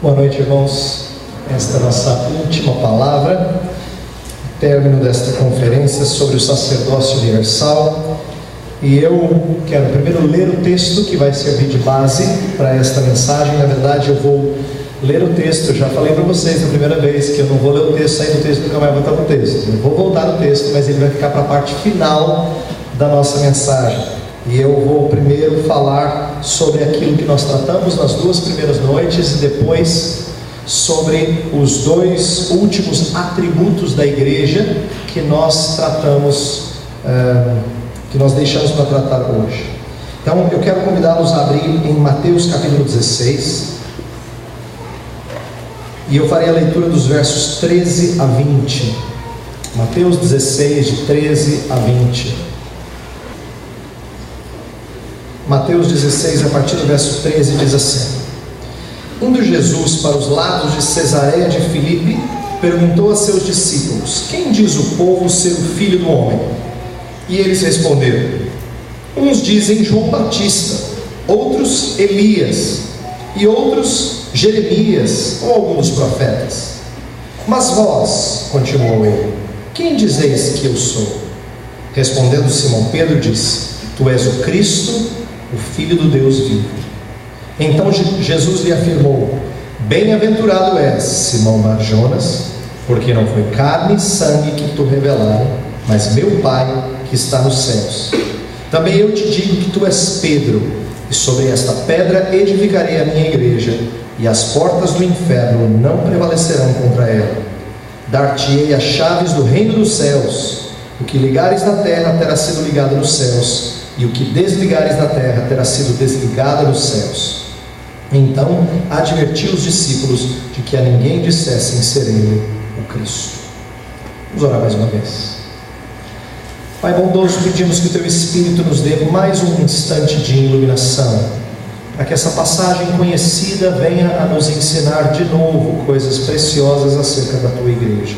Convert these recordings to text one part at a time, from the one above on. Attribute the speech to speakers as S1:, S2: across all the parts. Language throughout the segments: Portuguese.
S1: Boa noite, irmãos. Esta é a nossa última palavra, término desta conferência sobre o sacerdócio universal. E eu quero primeiro ler o texto que vai servir de base para esta mensagem. Na verdade, eu vou ler o texto. Eu já falei para vocês na primeira vez que eu não vou ler o texto, sair do texto nunca vai voltar no texto. Eu vou voltar no texto, mas ele vai ficar para a parte final da nossa mensagem. E eu vou primeiro falar sobre aquilo que nós tratamos nas duas primeiras noites e depois sobre os dois últimos atributos da igreja que nós tratamos, que nós deixamos para tratar hoje. Então eu quero convidá-los a abrir em Mateus capítulo 16 e eu farei a leitura dos versos 13 a 20. Mateus 16, de 13 a 20. Mateus 16, a partir do verso 13, diz assim: Indo Jesus para os lados de Cesareia de Filipe, perguntou a seus discípulos: Quem diz o povo ser o Filho do Homem? E eles responderam: Uns dizem João Batista, outros Elias, e outros Jeremias ou algum dos profetas. Mas vós, continuou ele, quem dizeis que eu sou? Respondendo Simão Pedro, disse: Tu és o Cristo, o Filho do Deus vivo. Então Jesus lhe afirmou: Bem-aventurado és, Simão Bar-Jonas, porque não foi carne e sangue que te revelaram, mas meu Pai que está nos céus. Também eu te digo que tu és Pedro, e sobre esta pedra edificarei a minha igreja, e as portas do inferno não prevalecerão contra ela. Dar-te-ei as chaves do reino dos céus. O que ligares na terra terá sido ligado nos céus, e o que desligares na terra terá sido desligado nos céus. Então advertiu os discípulos de que a ninguém dissessem ser ele o Cristo. Vamos orar mais uma vez. Pai bondoso, pedimos que o teu Espírito nos dê mais um instante de iluminação, para que essa passagem conhecida venha a nos ensinar de novo coisas preciosas acerca da tua igreja.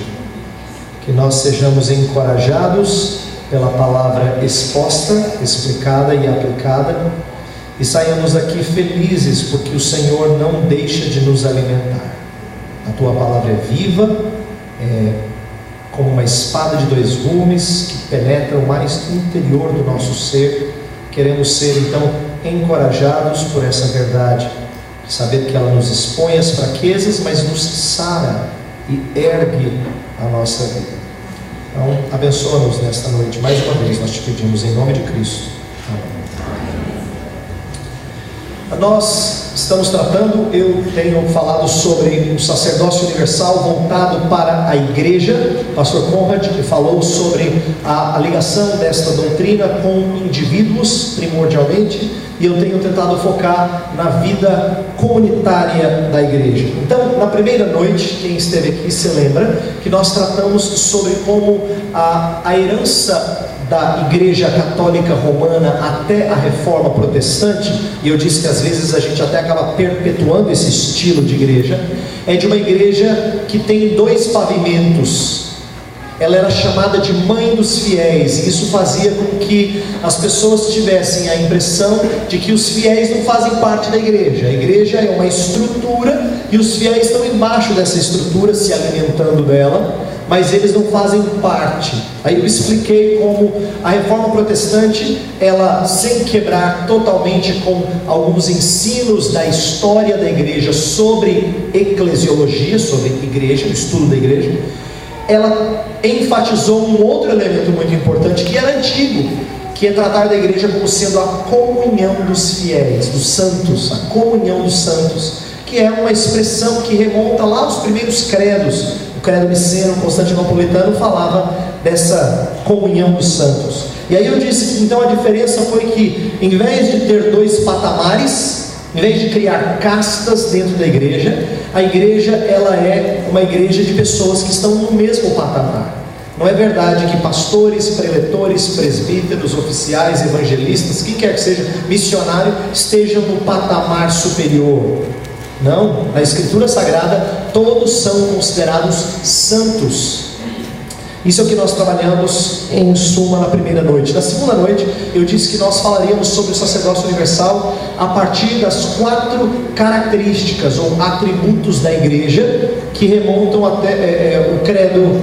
S1: Que nós sejamos encorajados pela palavra exposta, explicada e aplicada, e saiamos daqui felizes porque o Senhor não deixa de nos alimentar. A tua palavra é viva, é como uma espada de dois gumes que penetra o mais interior do nosso ser. Queremos ser então encorajados por essa verdade, saber que ela nos expõe às fraquezas, mas nos sara e ergue a nossa vida. Então, abençoa-nos nesta noite, mais uma vez nós te pedimos em nome de Cristo. Amém. Nós estamos tratando, eu tenho falado sobre o sacerdócio universal voltado para a igreja. O pastor Conrad falou sobre a ligação desta doutrina com indivíduos, primordialmente, e eu tenho tentado focar na vida comunitária da igreja. Então, na primeira noite, quem esteve aqui se lembra que nós tratamos sobre como a herança da igreja católica romana até a reforma protestante, e eu disse que às vezes a gente até acaba perpetuando esse estilo de igreja, é de uma igreja que tem dois pavimentos. Ela era chamada de mãe dos fiéis, e isso fazia com que as pessoas tivessem a impressão de que os fiéis não fazem parte da igreja. A igreja é uma estrutura e os fiéis estão embaixo dessa estrutura, se alimentando dela, mas eles não fazem parte. Aí eu expliquei como a reforma protestante, ela, sem quebrar totalmente com alguns ensinos da história da igreja sobre eclesiologia, sobre igreja, o estudo da igreja, ela enfatizou um outro elemento muito importante que era antigo, que é tratar da igreja como sendo a comunhão dos fiéis, dos santos, a comunhão dos santos, que é uma expressão que remonta lá aos primeiros credos. O credo niceno, constantinopolitano, falava dessa comunhão dos santos. E aí eu disse que então a diferença foi que, em vez de ter dois patamares, em vez de criar castas dentro da igreja, a igreja ela é uma igreja de pessoas que estão no mesmo patamar. Não é verdade que pastores, preletores, presbíteros, oficiais, evangelistas, quem quer que seja, missionário, estejam no patamar superior. Não, na Escritura Sagrada todos são considerados santos. Isso é o que nós trabalhamos em suma na primeira noite. Na segunda noite eu disse que nós falaríamos sobre o sacerdócio universal a partir das 4 características ou atributos da igreja que remontam até o credo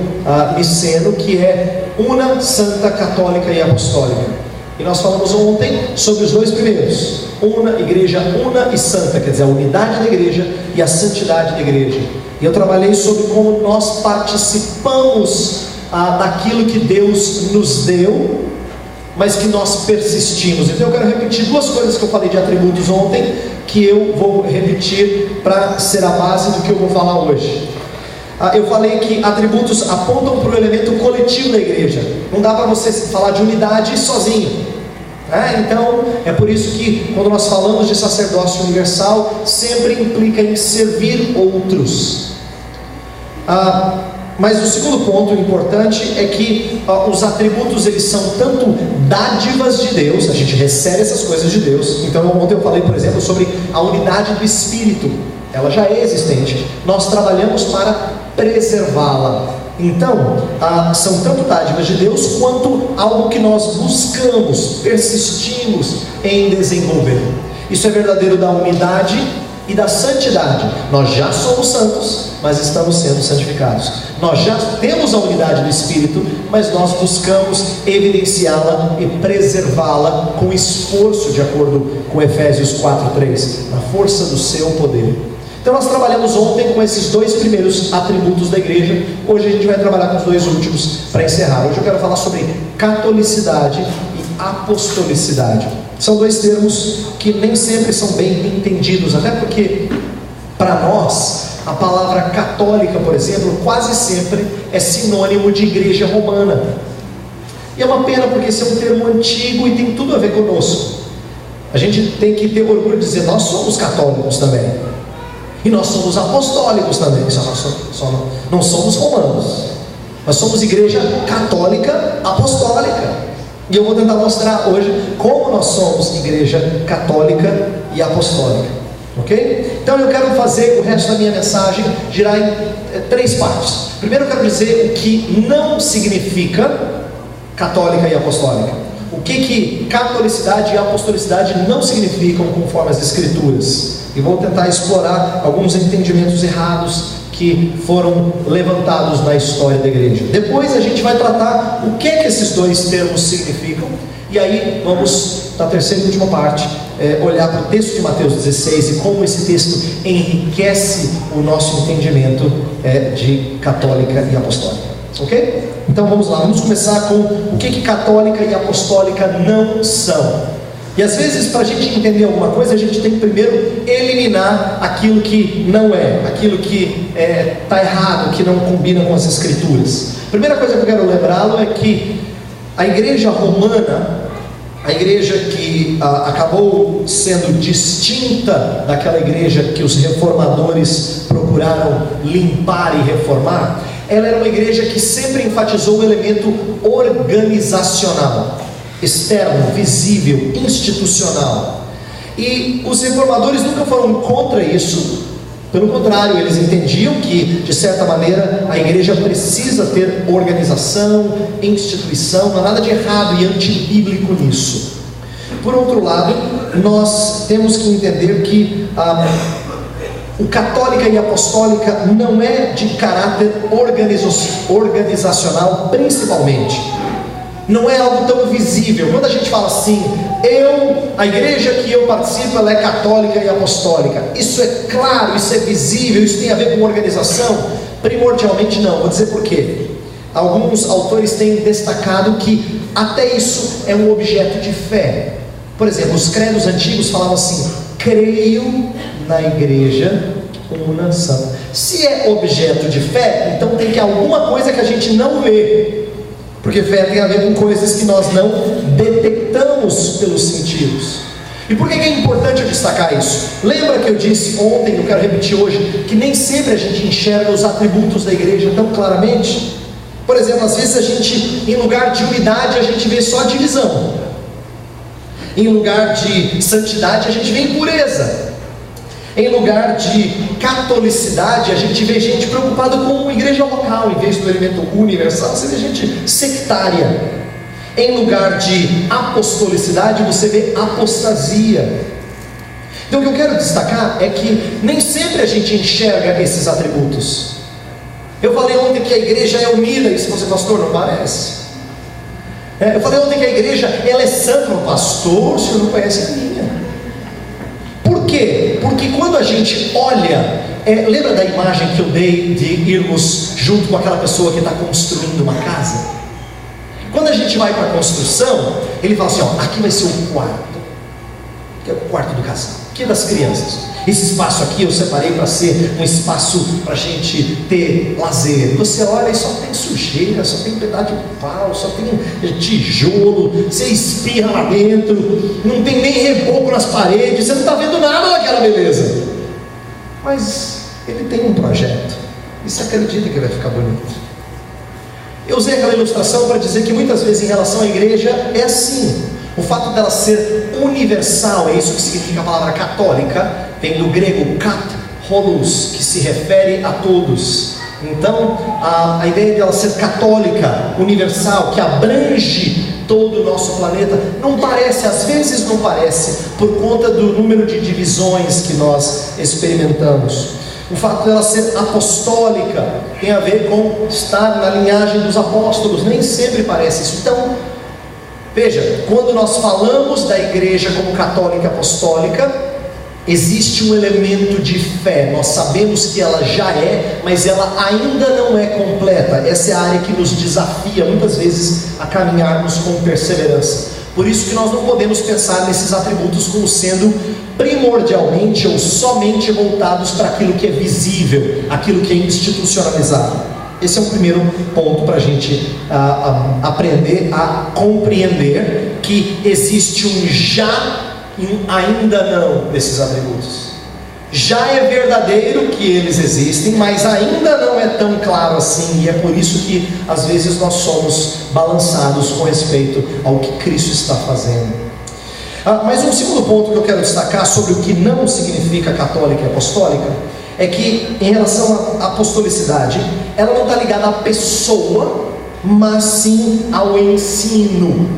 S1: niceno, que é una, santa, católica e apostólica. E nós falamos ontem sobre os 2 primeiros: una, igreja una e santa, quer dizer, a unidade da igreja e a santidade da igreja. E eu trabalhei sobre como nós participamos daquilo que Deus nos deu, mas que nós persistimos. Então eu quero repetir 2 coisas que eu falei de atributos ontem, que eu vou repetir para ser a base do que eu vou falar hoje. Eu falei que atributos apontam para o elemento coletivo da igreja. Não dá para você falar de unidade sozinho, né? Então é por isso que quando nós falamos de sacerdócio universal, sempre implica em servir outros. Mas o segundo ponto importante é que os atributos, eles são tanto dádivas de Deus, a gente recebe essas coisas de Deus. Então ontem eu falei, por exemplo, sobre a unidade do Espírito. Ela já é existente, nós trabalhamos para preservá-la. Então são tanto dádivas de Deus quanto algo que nós buscamos, persistimos em desenvolver. Isso é verdadeiro da unidade e da santidade. Nós já somos santos, mas estamos sendo santificados. Nós já temos a unidade do Espírito, mas nós buscamos evidenciá-la e preservá-la com esforço, de acordo com Efésios 4:3, na força do seu poder. Então nós trabalhamos ontem com esses 2 primeiros atributos da igreja. Hoje a gente vai trabalhar com os 2 últimos para encerrar. Hoje eu quero falar sobre catolicidade e apostolicidade. São 2 termos que nem sempre são bem entendidos, até porque para nós a palavra católica, por exemplo, quase sempre é sinônimo de igreja romana. E é uma pena, porque esse é um termo antigo e tem tudo a ver conosco. A gente tem que ter orgulho de dizer: nós somos católicos também. E nós somos apostólicos também, não somos romanos. Nós somos igreja católica apostólica. E eu vou tentar mostrar hoje como nós somos igreja católica e apostólica. Ok? Então eu quero fazer o resto da minha mensagem girar em 3 partes. Primeiro eu quero dizer o que não significa católica e apostólica. O que catolicidade e apostolicidade não significam conforme as Escrituras. E vou tentar explorar alguns entendimentos errados que foram levantados na história da igreja. Depois a gente vai tratar o que esses 2 termos significam. E aí vamos, na terceira e última parte, olhar para o texto de Mateus 16 e como esse texto enriquece o nosso entendimento de católica e apostólica. Ok? Então vamos lá, vamos começar com o que que apostólica não são. E às vezes, para a gente entender alguma coisa, a gente tem que primeiro eliminar aquilo que não é, aquilo que está errado, que não combina com as Escrituras. A primeira coisa que eu quero lembrá-lo é que a igreja romana, a igreja que acabou sendo distinta daquela igreja que os reformadores procuraram limpar e reformar, ela era uma igreja que sempre enfatizou o elemento organizacional, externo, visível, institucional. E os reformadores nunca foram contra isso. Pelo contrário, eles entendiam que, de certa maneira, a igreja precisa ter organização, instituição. Não há nada de errado e antibíblico nisso. Por outro lado, nós temos que entender que o católica e apostólica não é de caráter organizacional, principalmente. Não é algo tão visível. Quando a gente fala assim, a igreja que eu participo, ela é católica e apostólica, isso é claro, isso é visível, isso tem a ver com organização? Primordialmente não. Vou dizer por quê. Alguns autores têm destacado que até isso é um objeto de fé. Por exemplo, os credos antigos falavam assim: creio na igreja una santa. Se é objeto de fé, então tem que alguma coisa que a gente não vê. Porque fé tem a ver com coisas que nós não detectamos pelos sentidos. E por que é importante eu destacar isso? Lembra que eu disse ontem, eu quero repetir hoje, que nem sempre a gente enxerga os atributos da igreja tão claramente? Por exemplo, às vezes a gente, em lugar de unidade, a gente vê só divisão. Em lugar de santidade, a gente vê impureza. Em lugar de catolicidade, a gente vê gente preocupada com igreja local, em vez do elemento universal, você vê gente sectária. Em lugar de apostolicidade, você vê apostasia. Então o que eu quero destacar é que nem sempre a gente enxerga esses atributos. Eu falei ontem que a igreja é unida, e se você pastor, não parece. Eu falei ontem que a igreja ela é santa, não, pastor, o senhor não conhece a minha. Por quê? Porque quando a gente olha, lembra da imagem que eu dei de irmos junto com aquela pessoa que está construindo uma casa? Quando a gente vai para a construção, ele fala assim, ó, aqui vai ser o quarto, que é o quarto do casal, aqui é das crianças. Esse espaço aqui eu separei para ser um espaço para a gente ter lazer. Você olha e só tem sujeira, só tem pedaço de pau, só tem tijolo, você espirra lá dentro, não tem nem reboco nas paredes, você não está vendo nada daquela beleza. Mas ele tem um projeto, e você acredita que vai ficar bonito. Eu usei aquela ilustração para dizer que muitas vezes em relação à igreja é assim. O fato dela ser universal, é isso que significa a palavra católica, vem do grego kat holos, que se refere a todos. Então, a ideia dela ser católica, universal, que abrange todo o nosso planeta, não parece, às vezes não parece, por conta do número de divisões que nós experimentamos. O fato dela ser apostólica tem a ver com estar na linhagem dos apóstolos, nem sempre parece isso. Então, veja, quando nós falamos da igreja como católica apostólica, existe um elemento de fé. Nós sabemos que ela já é, mas ela ainda não é completa. Essa é a área que nos desafia muitas vezes a caminharmos com perseverança. Por isso que nós não podemos pensar nesses atributos como sendo primordialmente ou somente voltados para aquilo que é visível, aquilo que é institucionalizado. Esse é o primeiro ponto para a gente aprender a compreender que existe um já e um ainda não desses atributos. Já é verdadeiro que eles existem, mas ainda não é tão claro assim, e é por isso que às vezes nós somos balançados com respeito ao que Cristo está fazendo. Mas um segundo ponto que eu quero destacar sobre o que não significa católica e apostólica é que, em relação à apostolicidade, ela não está ligada à pessoa, mas sim ao ensino.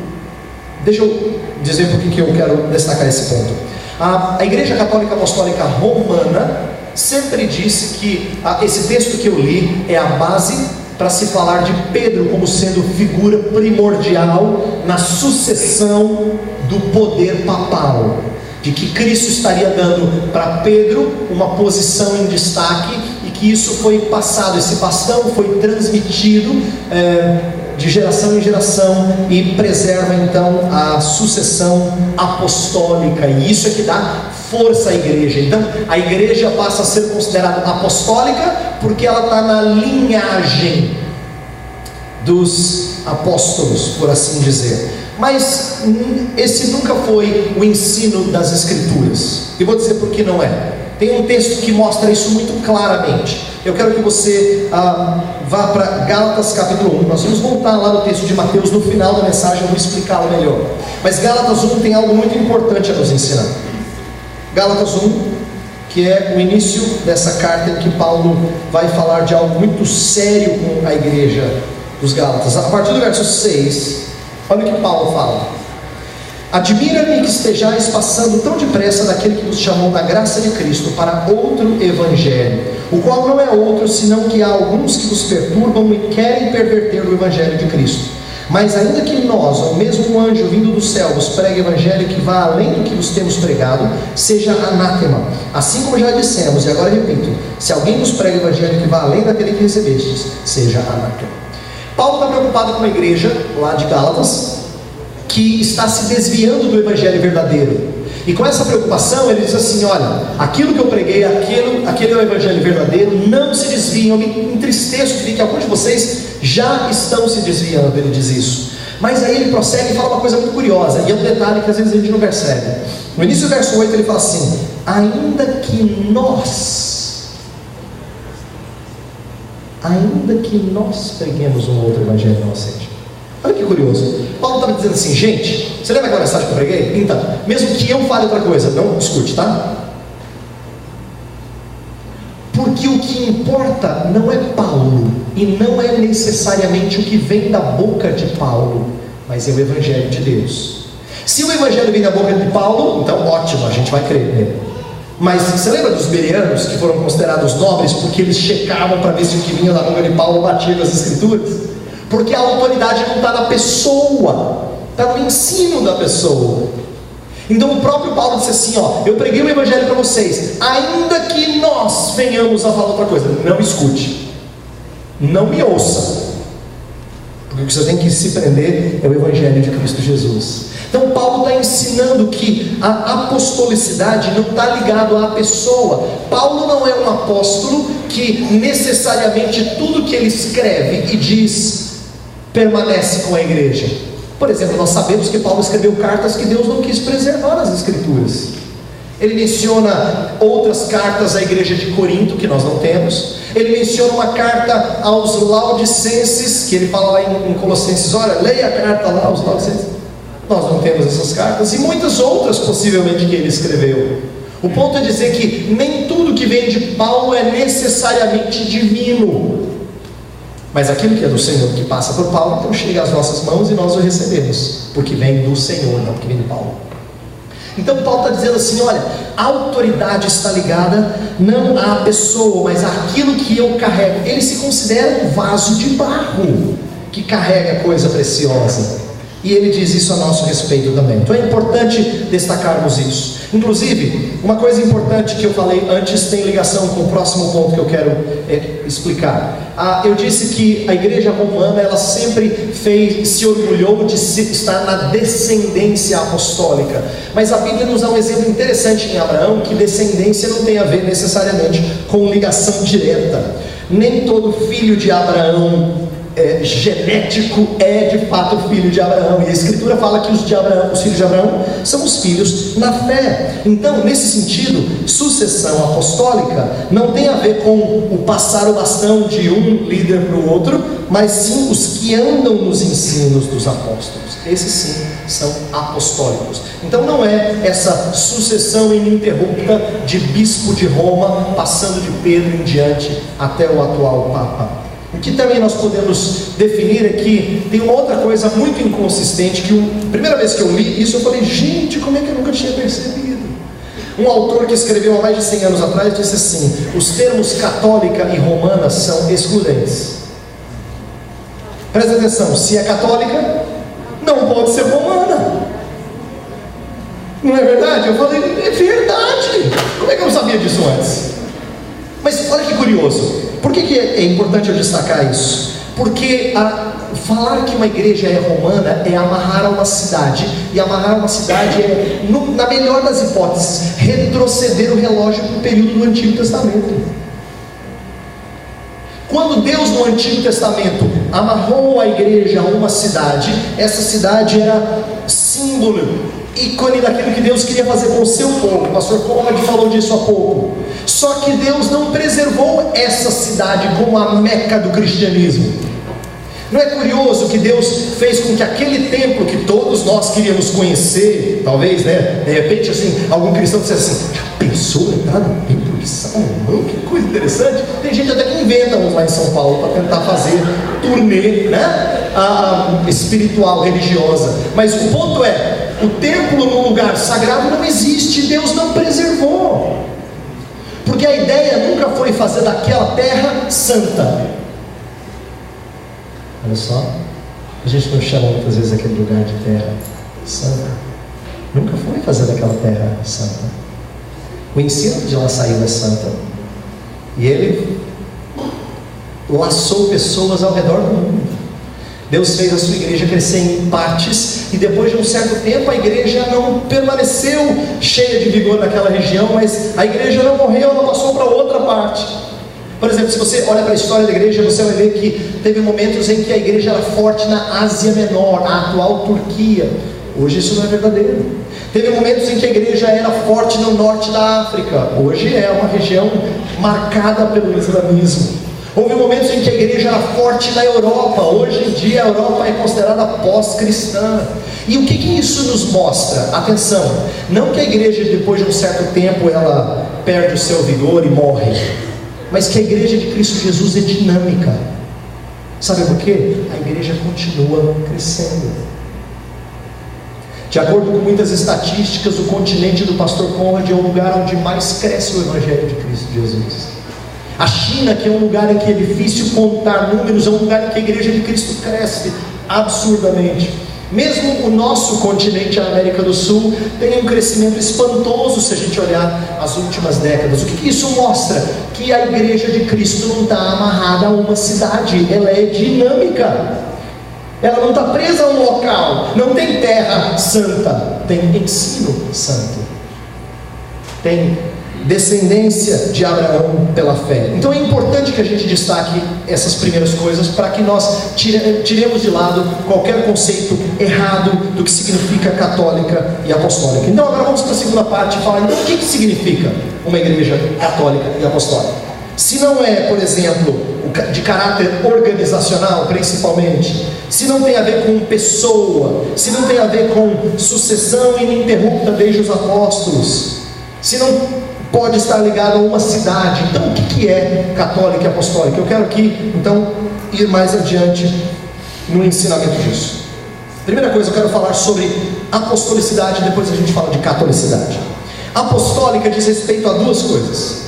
S1: Deixa eu dizer por que eu quero destacar esse ponto. A Igreja Católica Apostólica Romana sempre disse que esse texto que eu li é a base para se falar de Pedro como sendo figura primordial na sucessão do poder papal, de que Cristo estaria dando para Pedro uma posição em destaque e que isso foi passado, esse bastão foi transmitido de geração em geração e preserva então a sucessão apostólica, e isso é que dá força à igreja. Então a igreja passa a ser considerada apostólica porque ela está na linhagem dos apóstolos, por assim dizer. Mas esse nunca foi o ensino das Escrituras, e vou dizer por que não é. Tem um texto que mostra isso muito claramente. Eu quero que você vá para Gálatas capítulo 1. Nós vamos voltar lá no texto de Mateus, no final da mensagem eu vou explicá-lo melhor. Mas Gálatas 1 tem algo muito importante a nos ensinar. Gálatas 1, que é o início dessa carta em que Paulo vai falar de algo muito sério com a igreja dos Gálatas. A partir do verso 6, olha o que Paulo fala. Admira-me que estejais passando tão depressa daquele que nos chamou da graça de Cristo para outro evangelho, o qual não é outro senão que há alguns que vos perturbam e querem perverter o evangelho de Cristo. Mas ainda que nós, ou mesmo um anjo vindo do céu, vos pregue evangelho que vá além do que vos temos pregado, seja anátema. Assim como já dissemos, e agora repito, se alguém vos prega evangelho que vá além daquele que recebestes, seja anátema. Paulo está preocupado com a igreja lá de Gálatas, que está se desviando do evangelho verdadeiro, e com essa preocupação ele diz assim: olha, aquilo que eu preguei, aquele é o evangelho verdadeiro, não se desviem. Eu me entristeço de ver que alguns de vocês já estão se desviando, ele diz isso. Mas aí ele prossegue e fala uma coisa muito curiosa, e é um detalhe que às vezes a gente não percebe. No início do verso 8 ele fala assim: ainda que nós preguemos um outro evangelho, não aceite. Olha que curioso. Paulo estava dizendo assim: gente, você lembra aquela mensagem que eu preguei? Então, mesmo que eu fale outra coisa, não discute, tá? Porque o que importa não é Paulo, e não é necessariamente o que vem da boca de Paulo, mas é o Evangelho de Deus. Se o Evangelho vem da boca de Paulo, então ótimo, a gente vai crer nele. Mas você lembra dos bereanos que foram considerados nobres porque eles checavam para ver se o que vinha da boca de Paulo batia com as Escrituras? Porque a autoridade não está na pessoa, está no ensino da pessoa. Então o próprio Paulo disse assim, eu preguei o Evangelho para vocês, ainda que nós venhamos a falar outra coisa, não escute, não me ouça, porque o que você tem que se prender é o Evangelho de Cristo Jesus. Então Paulo está ensinando que a apostolicidade não está ligado à pessoa. Paulo não é um apóstolo que necessariamente tudo que ele escreve e diz permanece com a igreja. Por exemplo, nós sabemos que Paulo escreveu cartas que Deus não quis preservar nas Escrituras. Ele menciona outras cartas à igreja de Corinto, que nós não temos. Ele menciona uma carta aos Laodicenses, que ele fala lá em Colossenses, olha, leia a carta lá aos Laodicenses. Nós não temos essas cartas, e muitas outras possivelmente que ele escreveu. O ponto é dizer que nem tudo que vem de Paulo é necessariamente divino, mas aquilo que é do Senhor, que passa por Paulo, então chega às nossas mãos e nós o recebemos, porque vem do Senhor, não porque vem de Paulo. Então Paulo está dizendo assim, olha, a autoridade está ligada não à pessoa, mas àquilo que eu carrego. Ele se considera um vaso de barro que carrega coisa preciosa, e ele diz isso a nosso respeito também. Então é importante destacarmos isso. Inclusive, uma coisa importante que eu falei antes tem ligação com o próximo ponto que eu quero explicar. Eu disse que a igreja romana, ela sempre se orgulhou de estar na descendência apostólica, mas a Bíblia nos dá um exemplo interessante em Abraão, que descendência não tem a ver necessariamente com ligação direta. Nem todo filho de Abraão genético é de fato filho de Abraão, e a Escritura fala que os filhos de Abraão são os filhos na fé. Então, nesse sentido, sucessão apostólica não tem a ver com o passar o bastão de um líder para o outro, mas sim os que andam nos ensinos dos apóstolos. Esses sim são apostólicos. Então não é essa sucessão ininterrupta de bispo de Roma passando de Pedro em diante até o atual Papa. O que também nós podemos definir é que tem uma outra coisa muito inconsistente, que a primeira vez que eu li isso eu falei, gente, como é que eu nunca tinha percebido? Um autor que escreveu há mais de 100 anos atrás disse assim, os termos católica e romana são excludentes. Presta atenção, se é católica, não pode ser romana. Não é verdade? Eu falei, é verdade. Como é que eu não sabia disso antes? Mas olha que curioso. Por que é importante eu destacar isso? Porque falar que uma igreja é romana é amarrar a uma cidade. E amarrar uma cidade é, na melhor das hipóteses, retroceder o relógio para o período do Antigo Testamento. Quando Deus no Antigo Testamento amarrou a igreja a uma cidade, essa cidade era símbolo, ícone daquilo que Deus queria fazer com o seu povo. O pastor Conrad falou disso há pouco. Só que Deus não preservou essa cidade como a Meca do cristianismo. Não é curioso que Deus fez com que aquele templo que todos nós queríamos conhecer, talvez, né, de repente assim, algum cristão dissesse assim, já pensou entrar no templo de Salomão? Que coisa interessante. Tem gente até que inventa uns lá em São Paulo para tentar fazer turnê, né, espiritual, religiosa. Mas o ponto é, o templo no lugar sagrado não existe, Deus não preservou. Porque a ideia nunca foi fazer daquela terra santa. Olha só, a gente não chama muitas vezes aquele lugar de terra santa. Nunca foi fazer daquela terra santa. O ensino de lá saiu é santa. E ele laçou pessoas ao redor do mundo. Deus fez a sua igreja crescer em partes, e depois de um certo tempo a igreja não permaneceu cheia de vigor naquela região, mas a igreja não morreu, ela passou para outra parte. Por exemplo, se você olha para a história da igreja, você vai ver que teve momentos em que a igreja era forte na Ásia Menor, a atual Turquia. Hoje isso não é verdadeiro. Teve momentos em que a igreja era forte no norte da África. Hoje é uma região marcada pelo islamismo. Houve momentos em que a igreja era forte na Europa. Hoje em dia a Europa é considerada pós-cristã. E o que isso nos mostra? Atenção, não que a igreja depois de um certo tempo ela perde o seu vigor e morre. mas que a igreja de Cristo Jesus é dinâmica. Sabe por quê? A igreja continua crescendo. De acordo com muitas estatísticas, o continente do pastor Conrad é o lugar onde mais cresce o Evangelho de Cristo Jesus. A China, que é um lugar em que é difícil contar números, é um lugar em que a igreja de Cristo cresce absurdamente. Mesmo o nosso continente, a América do Sul, tem um crescimento espantoso se a gente olhar as últimas décadas. O que isso mostra? Que a igreja de Cristo não está amarrada a uma cidade, ela é dinâmica. Ela não está presa a um local. Não tem terra santa, tem ensino santo, tem descendência de Abraão pela fé. Então é importante que a gente destaque essas primeiras coisas, para que nós tiremos de lado qualquer conceito errado do que significa católica e apostólica. Então agora vamos para a segunda parte e falar então, o que significa uma igreja católica e apostólica. Se não é, por exemplo, de caráter organizacional principalmente, se não tem a ver com pessoa, se não tem a ver com sucessão ininterrupta desde os apóstolos, se não pode estar ligado a uma cidade, então o que é católica e apostólica? Eu quero aqui então ir mais adiante no ensinamento disso. Primeira coisa, eu quero falar sobre apostolicidade, depois a gente fala de catolicidade. Apostólica diz respeito a duas coisas.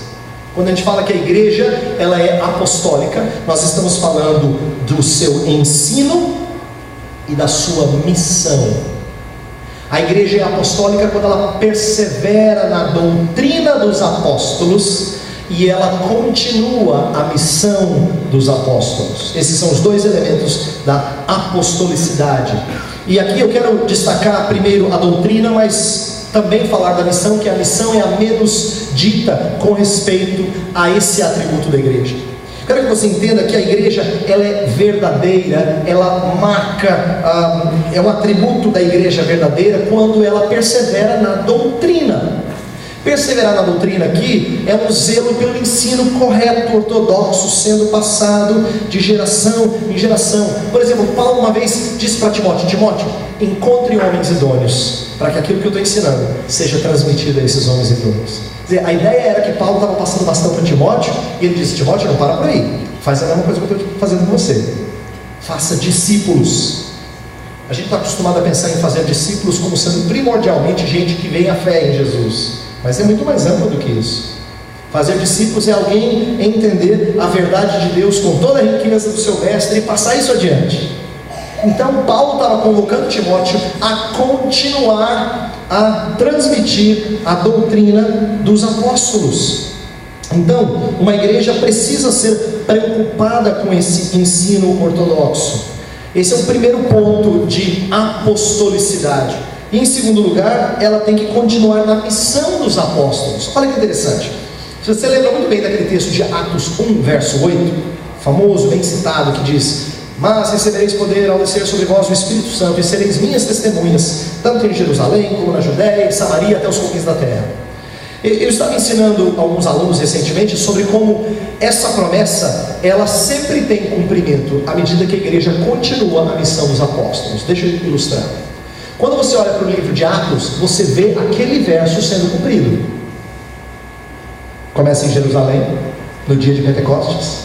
S1: Quando a gente fala que a igreja ela é apostólica, nós estamos falando do seu ensino e da sua missão. A igreja é apostólica quando ela persevera na doutrina dos apóstolos e ela continua a missão dos apóstolos. Esses são os dois elementos da apostolicidade. E aqui eu quero destacar primeiro a doutrina, mas também falar da missão, que a missão é a menos dita com respeito a esse atributo da igreja. Quero que você entenda que a igreja ela é verdadeira, ela marca, é um atributo da igreja verdadeira quando ela persevera na doutrina. Perseverar na doutrina aqui é um zelo pelo ensino correto, ortodoxo, sendo passado de geração em geração. Por exemplo, Paulo uma vez disse para Timóteo: Timóteo, encontre homens idôneos, para que aquilo que eu estou ensinando seja transmitido a esses homens idôneos. Quer dizer, a ideia era que Paulo estava passando bastante para Timóteo, e ele disse: Timóteo, não para por aí, faz a mesma coisa que eu estou fazendo com você, faça discípulos. A gente está acostumado a pensar em fazer discípulos como sendo primordialmente gente que vem à fé em Jesus, mas é muito mais amplo do que isso. Fazer discípulos é alguém entender a verdade de Deus com toda a riqueza do seu mestre e passar isso adiante. Então Paulo estava convocando Timóteo a continuar a transmitir a doutrina dos apóstolos. Então, uma igreja precisa ser preocupada com esse ensino ortodoxo. Esse é o primeiro ponto de apostolicidade. E em segundo lugar, ela tem que continuar na missão dos apóstolos. Olha que interessante. Você lembra muito bem daquele texto de Atos 1, verso 8, famoso, bem citado, que diz: mas recebereis poder ao descer sobre vós o Espírito Santo, e sereis minhas testemunhas, tanto em Jerusalém, como na Judéia, em Samaria, até os confins da terra. Eu estava ensinando alguns alunos recentemente sobre como essa promessa, ela sempre tem cumprimento, à medida que a igreja continua a missão dos apóstolos. Deixa eu ilustrar. Quando você olha para o livro de Atos, você vê aquele verso sendo cumprido. Começa em Jerusalém, no dia de Pentecostes,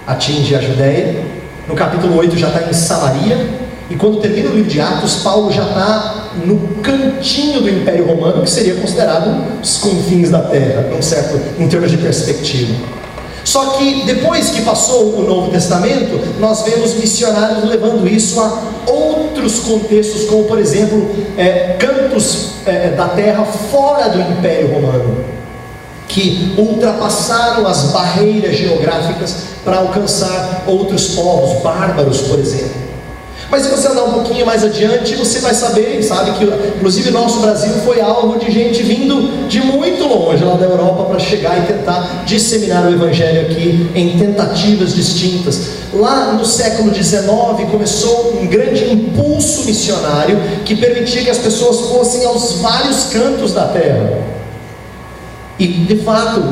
S1: atinge a Judéia, no capítulo 8 já está em Samaria, e quando termina o livro de Atos, Paulo já está no cantinho do Império Romano, que seria considerado os confins da terra, em termos de perspectiva. Só que depois que passou o Novo Testamento, nós vemos missionários levando isso a outros contextos, como por exemplo, cantos da terra fora do Império Romano, que ultrapassaram as barreiras geográficas para alcançar outros povos, bárbaros, por exemplo. Mas se você andar um pouquinho mais adiante, você vai saber, sabe que inclusive nosso Brasil foi alvo de gente vindo de muito longe lá da Europa para chegar e tentar disseminar o Evangelho aqui em tentativas distintas. Lá no século XIX começou um grande impulso missionário que permitia que as pessoas fossem aos vários cantos da terra. E de fato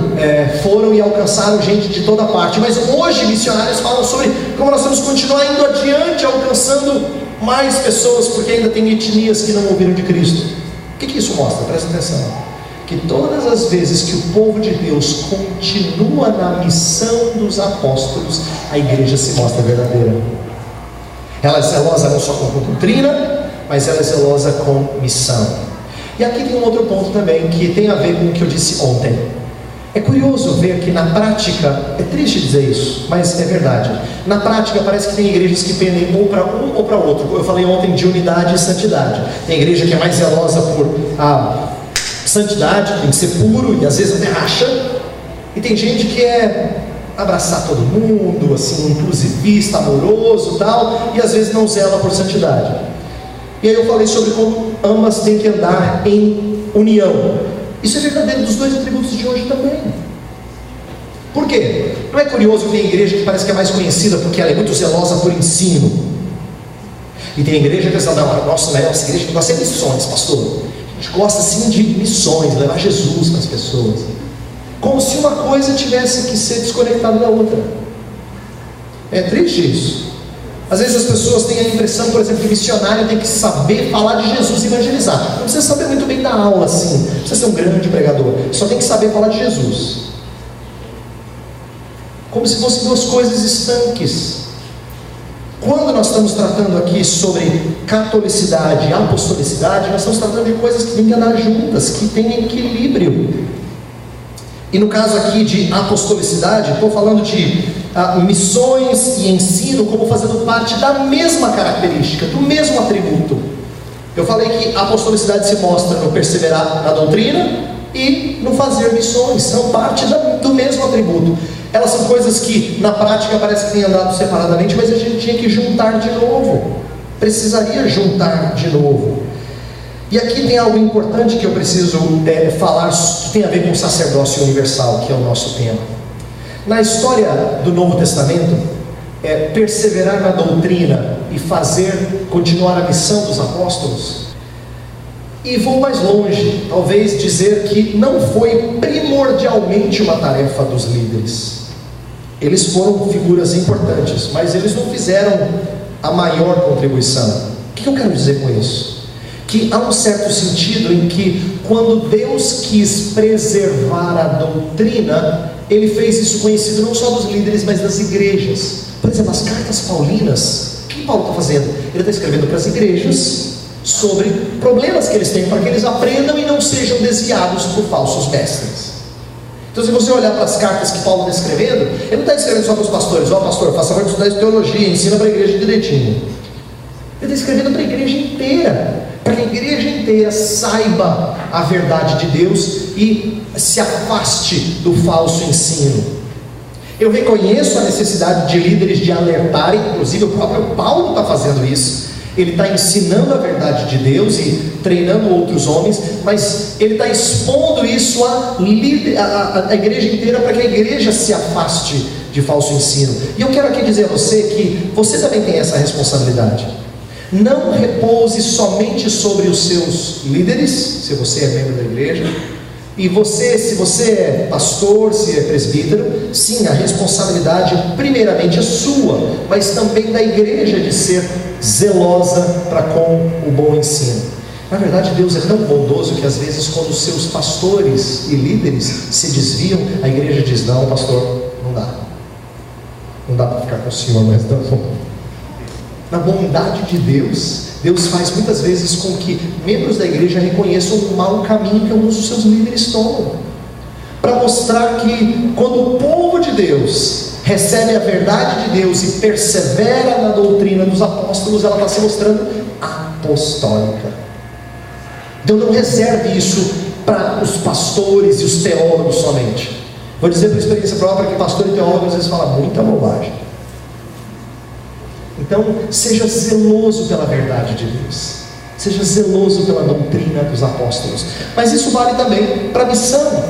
S1: foram e alcançaram gente de toda parte. Mas hoje missionários falam sobre como nós vamos continuar indo adiante, alcançando mais pessoas, porque ainda tem etnias que não ouviram de Cristo. O que isso mostra? Presta atenção. que todas as vezes que o povo de Deus continua na missão dos apóstolos, a igreja se mostra verdadeira. Ela é zelosa não só com doutrina, mas ela é zelosa com missão. E aqui tem um outro ponto também que tem a ver com o que eu disse ontem. É curioso ver que na prática, é triste dizer isso, mas é verdade. Na prática parece que tem igrejas que pendem ou para um ou para outro. Eu falei ontem de unidade e santidade. Tem igreja que é mais zelosa por santidade, tem que ser puro e às vezes até racha. E tem gente que é abraçar todo mundo, assim, inclusivista, amoroso e tal, e às vezes não zela por santidade. E aí eu falei sobre como ambas têm que andar em união. Isso é verdadeiro dos dois atributos de hoje também. Por quê? Não é curioso ver igreja que parece que é mais conhecida porque ela é muito zelosa por ensino. E tem igreja que pensa, não, nossa igreja que gosta de missões, pastor. A gente gosta sim de missões, levar Jesus para as pessoas. Como se uma coisa tivesse que ser desconectada da outra. É triste isso. Às vezes as pessoas têm a impressão, por exemplo, que missionário tem que saber falar de Jesus e evangelizar. Não precisa saber muito bem da aula assim, não precisa ser um grande pregador, só tem que saber falar de Jesus. Como se fossem duas coisas estanques. Quando nós estamos tratando aqui sobre catolicidade e apostolicidade, nós estamos tratando de coisas que têm que andar juntas, que têm equilíbrio. E no caso aqui de apostolicidade, estou falando de missões e ensino como fazendo parte da mesma característica, do mesmo atributo. Eu falei que a apostolicidade se mostra no perseverar na doutrina e no fazer missões, são parte do mesmo atributo. Elas são coisas que na prática parece que têm andado separadamente, mas a gente tinha que juntar de novo, precisaria juntar de novo. E aqui tem algo importante que eu preciso falar, que tem a ver com o sacerdócio universal, que é o nosso tema. Na história do Novo Testamento, perseverar na doutrina e continuar a missão dos apóstolos. E vou mais longe, talvez dizer que não foi primordialmente uma tarefa dos líderes. Eles foram figuras importantes, mas eles não fizeram a maior contribuição. O que eu quero dizer com isso? Que há um certo sentido em que quando Deus quis preservar a doutrina, Ele fez isso conhecido não só dos líderes, mas das igrejas. Por exemplo, as cartas paulinas, o que Paulo está fazendo? Ele está escrevendo para as igrejas sobre problemas que eles têm, para que eles aprendam e não sejam desviados por falsos mestres. Então, se você olhar para as cartas que Paulo está escrevendo, ele não está escrevendo só para os pastores, pastor, faça parte de estudar teologia, ensina para a igreja direitinho. Ele está escrevendo para a igreja inteira, para que a igreja inteira saiba a verdade de Deus e se afaste do falso ensino. Eu reconheço a necessidade de líderes de alertarem, inclusive o próprio Paulo está fazendo isso. Ele está ensinando a verdade de Deus e treinando outros homens, mas ele está expondo isso à igreja inteira, para que a igreja se afaste de falso ensino. E eu quero aqui dizer a você que você também tem essa responsabilidade. Não repouse somente sobre os seus líderes, se você é membro da igreja, e você, se você é pastor, se é presbítero, sim, a responsabilidade primeiramente é sua, mas também da igreja de ser zelosa para com o bom ensino. Na verdade, Deus é tão bondoso que às vezes quando os seus pastores e líderes se desviam, a igreja diz, não pastor, não dá para ficar com o senhor, mas não. Na bondade de Deus, Deus faz muitas vezes com que membros da igreja reconheçam o mau caminho que alguns dos seus líderes tomam, para mostrar que quando o povo de Deus recebe a verdade de Deus e persevera na doutrina dos apóstolos, ela está se mostrando apostólica. Então não reserve isso para os pastores e os teólogos somente. Vou dizer por experiência própria que pastor e teólogo às vezes falam muita bobagem. Então, seja zeloso pela verdade de Deus, seja zeloso pela doutrina dos apóstolos. Mas isso vale também para a missão.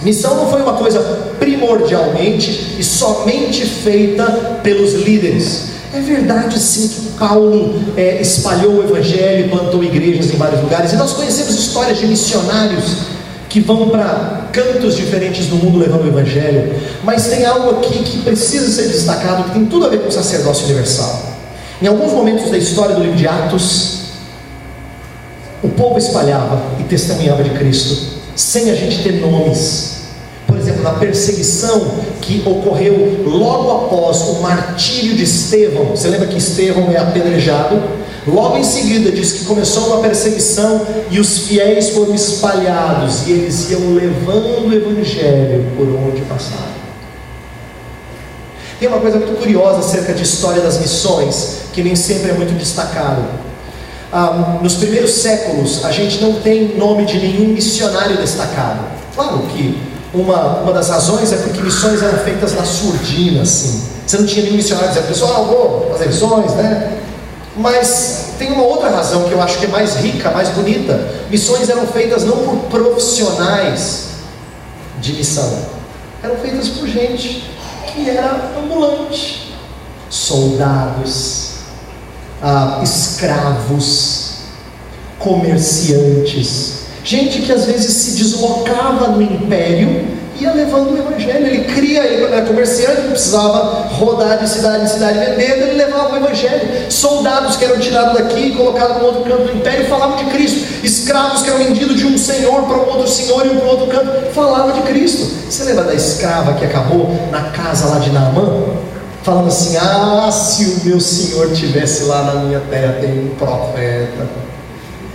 S1: Missão não foi uma coisa primordialmente e somente feita pelos líderes. É verdade sim que Paulo espalhou o evangelho, plantou igrejas em vários lugares, e nós conhecemos histórias de missionários que vão para cantos diferentes do mundo levando o evangelho. Mas tem algo aqui que precisa ser destacado, que tem tudo a ver com o sacerdócio universal. Em alguns momentos da história do livro de Atos, o povo espalhava e testemunhava de Cristo, sem a gente ter nomes. Por exemplo, na perseguição que ocorreu logo após o martírio de Estevão, você lembra que Estevão é apedrejado? Logo em seguida diz que começou uma perseguição e os fiéis foram espalhados e eles iam levando o evangelho por onde passaram. Tem uma coisa muito curiosa acerca de história das missões, que nem sempre é muito destacado. Nos primeiros séculos, a gente não tem nome de nenhum missionário destacado. Claro que uma das razões é porque missões eram feitas na surdina, assim. Você não tinha nenhum missionário dizendo, pessoal, vou fazer missões, né? Mas tem uma outra razão que eu acho que é mais rica, mais bonita. Missões eram feitas não por profissionais de missão, eram feitas por gente que era ambulante, soldados, escravos, comerciantes, gente que às vezes se deslocava no império, ia levando o evangelho. Ele era comerciante, não precisava rodar de cidade em cidade vendendo, ele levava o evangelho. Soldados que eram tirados daqui e colocados no outro canto do império falavam de Cristo. Escravos que eram vendidos de um senhor para um outro senhor e um para outro canto falavam de Cristo. Você lembra da escrava que acabou na casa lá de Naamã? Falando assim, se o meu senhor estivesse lá na minha terra, tem um profeta.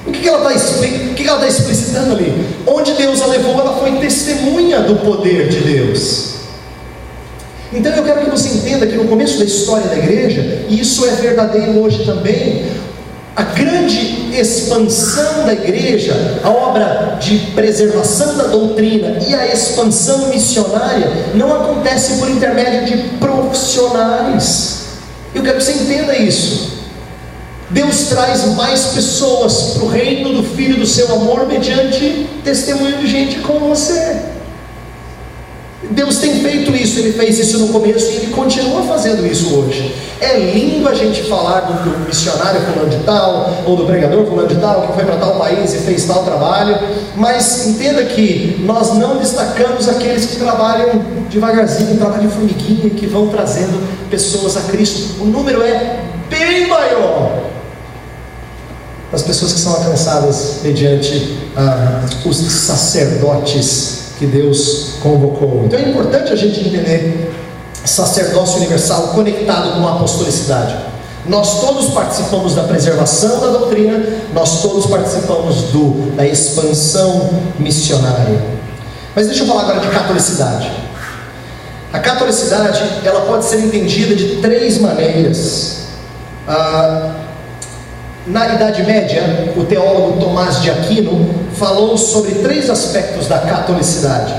S1: O que ela está explicitando ali? Onde Deus a levou, ela foi testemunha do poder de Deus. Então eu quero que você entenda que no começo da história da igreja, e isso é verdadeiro hoje também, a grande expansão da igreja, a obra de preservação da doutrina e a expansão missionária não acontece por intermédio de profissionais. Eu quero que você entenda isso. Deus traz mais pessoas para o reino do Filho do seu amor mediante testemunho de gente como você. Deus tem feito isso, Ele fez isso no começo e Ele continua fazendo isso hoje. É lindo a gente falar do missionário fulano de tal, ou do pregador fulano de tal, que foi para tal país e fez tal trabalho, mas entenda que nós não destacamos aqueles que trabalham devagarzinho, trabalham de formiguinha, que vão trazendo pessoas a Cristo. O número é bem maior as pessoas que são alcançadas mediante os sacerdotes que Deus convocou. Então é importante a gente entender sacerdócio universal conectado com a apostolicidade. Nós todos participamos da preservação da doutrina, nós todos participamos da expansão missionária. Mas deixa eu falar agora de catolicidade. A catolicidade, ela pode ser entendida de três maneiras. Na Idade Média, o teólogo Tomás de Aquino falou sobre três aspectos da catolicidade.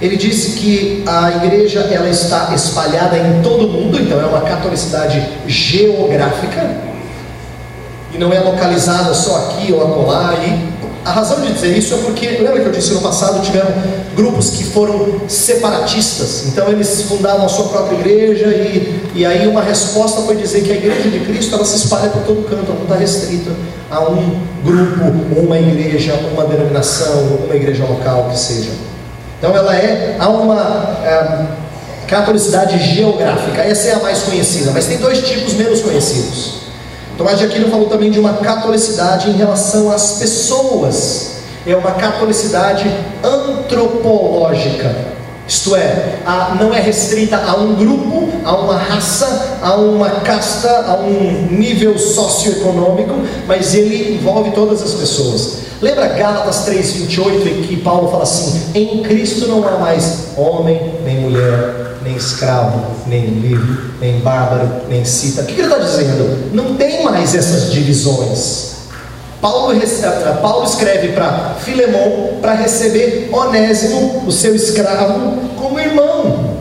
S1: Ele disse que a igreja ela está espalhada em todo o mundo, então é uma catolicidade geográfica, e não é localizada só aqui ou acolá. E a razão de dizer isso é porque, lembra que eu disse no passado, tiveram grupos que foram separatistas, então eles fundavam a sua própria igreja, e aí uma resposta foi dizer que a igreja de Cristo ela se espalha por todo canto, ela não está restrita a um grupo, uma igreja, uma denominação, uma igreja local que seja. Então há uma catolicidade geográfica, essa é a mais conhecida, mas tem dois tipos menos conhecidos. Tomás de Aquino falou também de uma catolicidade em relação às pessoas. É uma catolicidade antropológica, isto é, não é restrita a um grupo, a uma raça, a uma casta, a um nível socioeconômico, mas ele envolve todas as pessoas. Lembra Gálatas 3:28, em que Paulo fala assim: em Cristo não há mais homem, nem mulher, nem escravo, nem livre, nem bárbaro, nem cita. O que ele está dizendo? Não tem mais essas divisões. Paulo escreve para Filemon para receber Onésimo, o seu escravo, como irmão,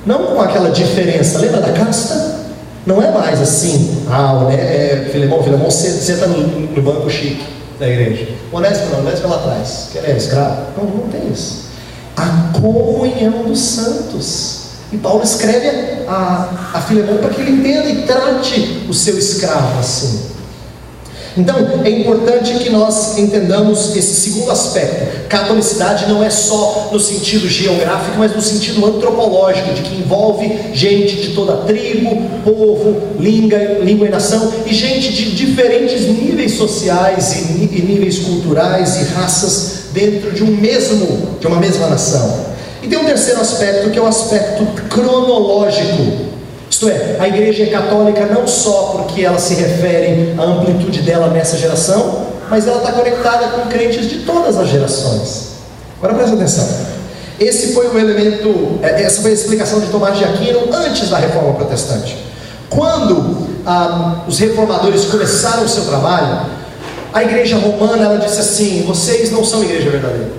S1: não com aquela diferença. Lembra da casta? Não é mais assim, Filemon senta no banco chique da igreja. Onésimo não, Onésimo é lá atrás, que ele é escravo. Não tem isso. A comunhão dos santos. E Paulo escreve a Filemon para que ele entenda e trate o seu escravo assim. Então é importante que nós entendamos esse segundo aspecto. Catolicidade não é só no sentido geográfico, mas no sentido antropológico, de que envolve gente de toda tribo, povo, língua e nação, e gente de diferentes níveis sociais e níveis culturais e raças dentro de uma mesma nação. E tem um terceiro aspecto, que é o aspecto cronológico. Isto é, a igreja é católica não só porque ela se refere à amplitude dela nessa geração, mas ela está conectada com crentes de todas as gerações. Agora presta atenção. Essa foi a explicação de Tomás de Aquino antes da Reforma Protestante. Quando os reformadores começaram o seu trabalho, a igreja romana ela disse assim: vocês não são igreja verdadeira,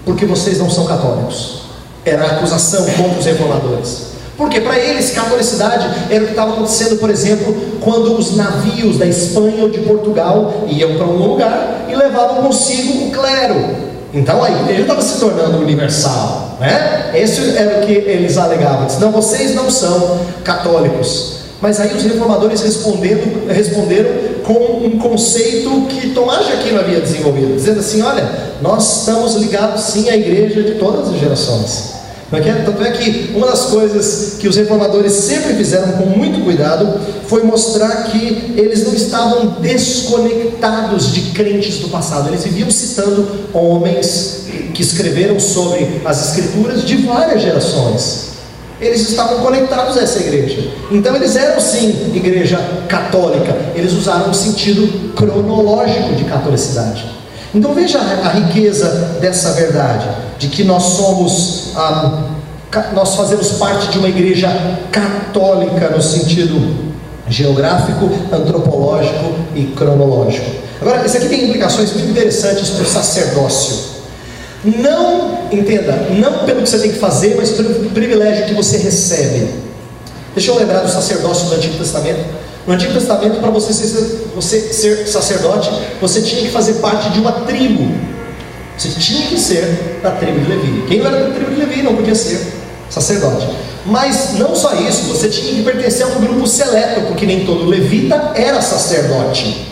S1: porque vocês não são católicos. Era a acusação contra os reformadores. Porque para eles, catolicidade era o que estava acontecendo, por exemplo, quando os navios da Espanha ou de Portugal iam para um lugar e levavam consigo o clero. Então a igreja estava se tornando universal, né? Esse era o que eles alegavam. Não, vocês não são católicos. Mas aí os reformadores responderam com um conceito que Tomás de Aquino havia desenvolvido, dizendo assim: olha, nós estamos ligados sim à igreja de todas as gerações. Tanto é que uma das coisas que os reformadores sempre fizeram com muito cuidado foi mostrar que eles não estavam desconectados de crentes do passado. Eles viviam citando homens que escreveram sobre as escrituras de várias gerações. Eles estavam conectados a essa igreja. Então eles eram sim igreja católica. Eles usaram um sentido cronológico de catolicidade. Então veja a riqueza dessa verdade, de que nós fazemos parte de uma igreja católica no sentido geográfico, antropológico e cronológico. Agora, isso aqui tem implicações muito interessantes para o sacerdócio. Não pelo que você tem que fazer, mas pelo privilégio que você recebe. Deixa eu lembrar do sacerdócio do Antigo Testamento. No Antigo Testamento, para você ser sacerdote, você tinha que fazer parte de uma tribo. Você tinha que ser da tribo de Levi. Quem não era da tribo de Levi não podia ser sacerdote. Mas não só isso, você tinha que pertencer a um grupo seleto, porque nem todo levita era sacerdote.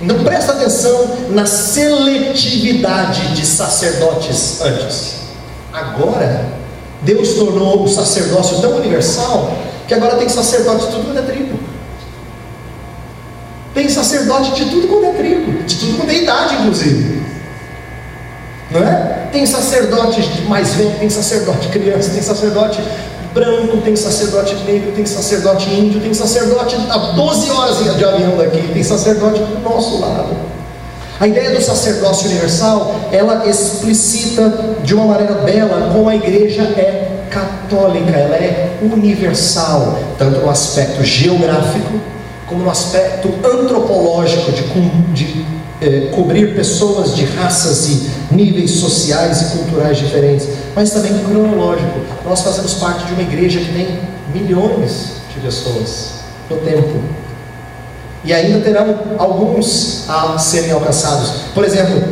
S1: Então presta atenção na seletividade de sacerdotes antes. Agora, Deus tornou o sacerdócio tão universal que agora tem sacerdote de tudo quanto é tribo. Tem sacerdote de tudo quanto é tribo, de tudo quanto é idade, inclusive. Não é? Tem sacerdote mais velho, tem sacerdote criança, tem sacerdote branco, tem sacerdote negro, tem sacerdote índio, tem sacerdote a 12 horas de avião daqui, tem sacerdote do nosso lado. A ideia do sacerdócio universal, ela explicita de uma maneira bela como a igreja é católica, ela é universal, tanto no aspecto geográfico, como no aspecto antropológico, de cobrir pessoas de raças e níveis sociais e culturais diferentes, mas também cronológico. Nós fazemos parte de uma igreja que tem milhões de pessoas no tempo, e ainda terão alguns a serem alcançados. Por exemplo,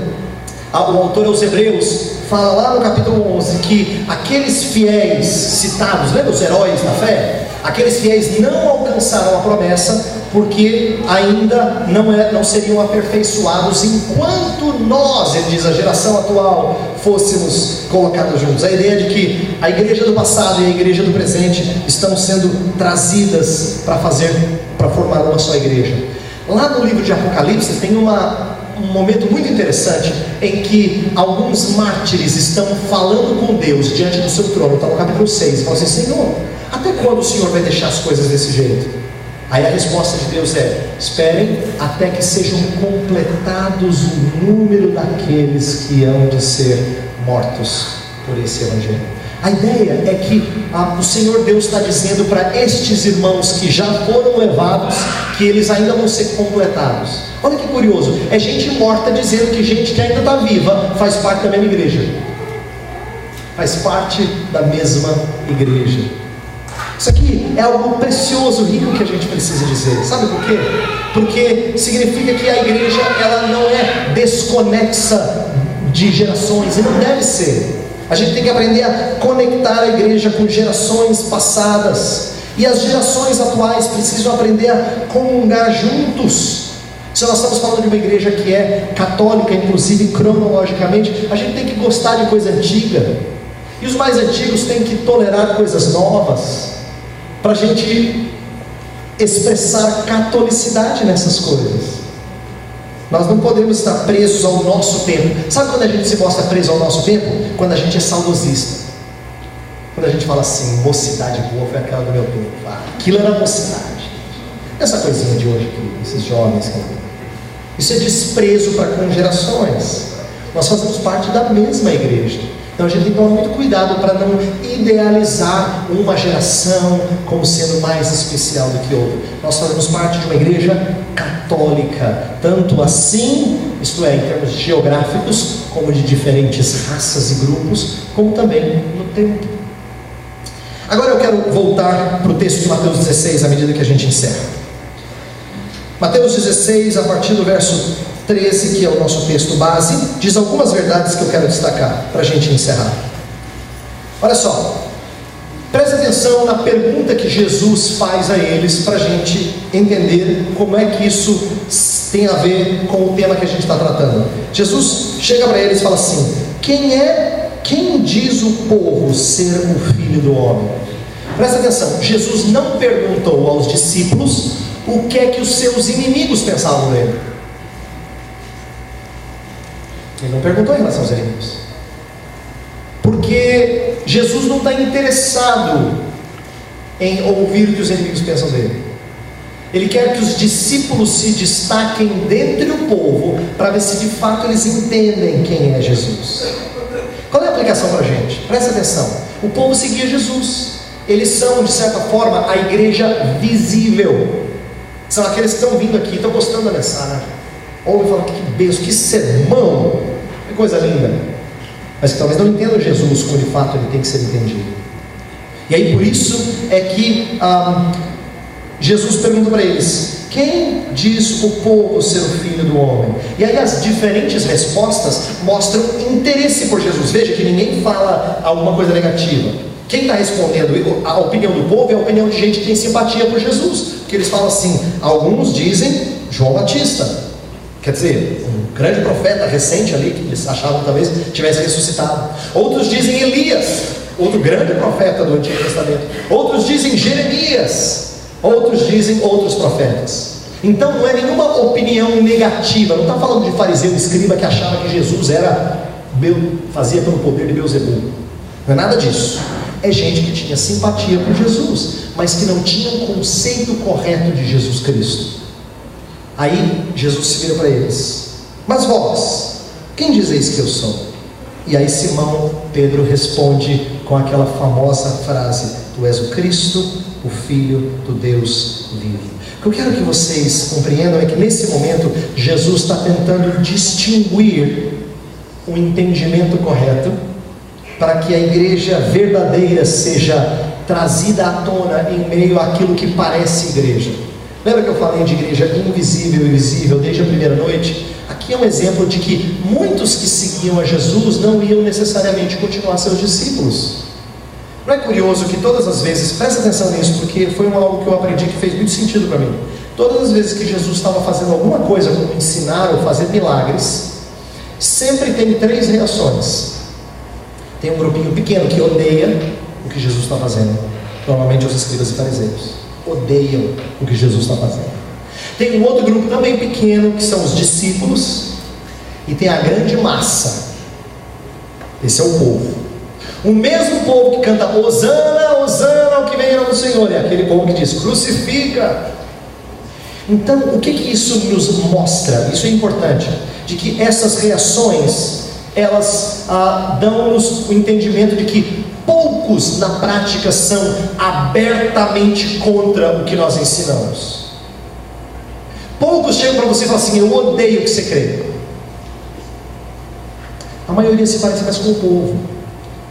S1: o autor aos Hebreus fala lá no capítulo 11 que aqueles fiéis citados, lembra os heróis da fé? Aqueles fiéis não alcançaram a promessa porque ainda não seriam aperfeiçoados enquanto nós, ele diz, a geração atual, fôssemos colocados juntos. A ideia de que a igreja do passado e a igreja do presente estão sendo trazidas para formar uma só igreja. Lá no livro de Apocalipse tem um momento muito interessante em que alguns mártires estão falando com Deus diante do seu trono. Está no capítulo 6, falam assim: Senhor, até quando o Senhor vai deixar as coisas desse jeito? Aí a resposta de Deus é: esperem até que sejam completados o número daqueles que hão de ser mortos por esse evangelho. A ideia é que o Senhor Deus está dizendo para estes irmãos que já foram levados, que eles ainda vão ser completados. Olha que curioso, é gente morta dizendo que gente que ainda está viva faz parte da mesma igreja. Faz parte da mesma igreja. Isso aqui é algo precioso, rico, que a gente precisa dizer. Sabe por quê? Porque significa que a igreja, ela não é desconexa de gerações, e não deve ser. A gente tem que aprender a conectar a igreja com gerações passadas, e as gerações atuais precisam aprender a comungar juntos. Se nós estamos falando de uma igreja que é católica, inclusive cronologicamente, a gente tem que gostar de coisa antiga, e os mais antigos têm que tolerar coisas novas, para a gente expressar catolicidade nessas coisas. Nós não podemos estar presos ao nosso tempo. Sabe quando a gente se mostra preso ao nosso tempo? Quando a gente é saudosista. Quando a gente fala assim, mocidade boa foi aquela do meu tempo. Aquilo era mocidade. Essa coisinha de hoje aqui, esses jovens. Isso é desprezo para com gerações. Nós fazemos parte da mesma igreja. Então a gente tem que tomar muito cuidado para não idealizar uma geração como sendo mais especial do que outra. Nós fazemos parte de uma igreja católica, tanto assim, isto é, em termos geográficos, como de diferentes raças e grupos, como também no tempo. Agora eu quero voltar para o texto de Mateus 16, à medida que a gente encerra. Mateus 16, a partir do verso 13, que é o nosso texto base, diz algumas verdades que eu quero destacar para a gente encerrar. Olha só, preste atenção na pergunta que Jesus faz a eles, para a gente entender como é que isso tem a ver com o tema que a gente está tratando. Jesus chega para eles e fala assim: quem diz o povo ser o Filho do Homem? Presta atenção, Jesus não perguntou aos discípulos o que é que os seus inimigos pensavam dele. Ele não perguntou em relação aos inimigos, porque Jesus não está interessado em ouvir o que os inimigos pensam dele. Ele quer que os discípulos se destaquem dentre o povo, para ver se de fato eles entendem quem é Jesus. Qual é a aplicação para a gente? Presta atenção, o povo seguia Jesus. Eles são, de certa forma, a igreja visível. São aqueles que estão vindo aqui, estão gostando da mensagem, ouvem e falam: que beijo, que sermão, que coisa linda, mas que talvez não entendam Jesus como de fato ele tem que ser entendido. E aí por isso é que Jesus pergunta para eles: quem diz o povo ser o Filho do Homem? E aí as diferentes respostas mostram interesse por Jesus. Veja que ninguém fala alguma coisa negativa. Quem está respondendo a opinião do povo é a opinião de gente que tem simpatia por Jesus, porque eles falam assim: alguns dizem João Batista, quer dizer, um grande profeta recente ali, que eles achavam que talvez tivesse ressuscitado. Outros dizem Elias, outro grande profeta do Antigo Testamento. Outros dizem Jeremias, outros dizem outros profetas. Então não é nenhuma opinião negativa. Não está falando de fariseu e escriba que achava que Jesus fazia pelo poder de Beelzebul. Não é nada disso. É gente que tinha simpatia por Jesus, mas que não tinha um conceito correto de Jesus Cristo. Aí Jesus se vira para eles: mas vós, quem dizeis que eu sou? E aí Simão Pedro responde com aquela famosa frase: tu és o Cristo, o Filho do Deus vivo. O que eu quero que vocês compreendam é que nesse momento Jesus está tentando distinguir o entendimento correto, para que a igreja verdadeira seja trazida à tona em meio àquilo que parece igreja. Lembra que eu falei de igreja invisível e visível desde a primeira noite? Aqui é um exemplo de que muitos que seguiam a Jesus não iam necessariamente continuar seus discípulos. Não é curioso que todas as vezes, presta atenção nisso, porque foi algo que eu aprendi que fez muito sentido para mim. Todas as vezes que Jesus estava fazendo alguma coisa, como ensinar ou fazer milagres, sempre tem 3 reações. Tem um grupinho pequeno que odeia o que Jesus está fazendo. Normalmente os escribas e fariseus odeiam o que Jesus está fazendo. Tem um outro grupo também pequeno, que são os discípulos. E tem a grande massa. Esse é o povo. O mesmo povo que canta Hosana, Hosana, o que vem em nome do Senhor. É aquele povo que diz: crucifica. Então o que isso nos mostra? Isso é importante, de que essas reações, elas dão-nos o entendimento de que poucos na prática são abertamente contra o que nós ensinamos. Poucos chegam para você e falam assim: eu odeio o que você crê. A maioria se parece mais com o povo.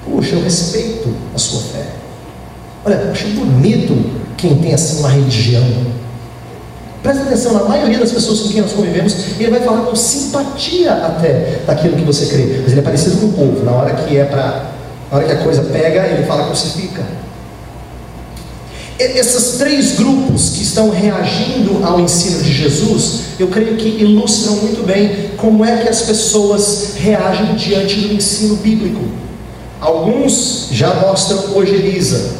S1: Puxa, eu respeito a sua fé. Olha, eu acho bonito quem tem assim uma religião. Presta atenção, na maioria das pessoas com quem nós convivemos, ele vai falar com simpatia até daquilo que você crê, mas ele é parecido com o povo. Na hora que a coisa pega, ele fala crucifica. Esses 3 grupos que estão reagindo ao ensino de Jesus, eu creio que ilustram muito bem como é que as pessoas reagem diante do ensino bíblico. Alguns já mostram ojeriza,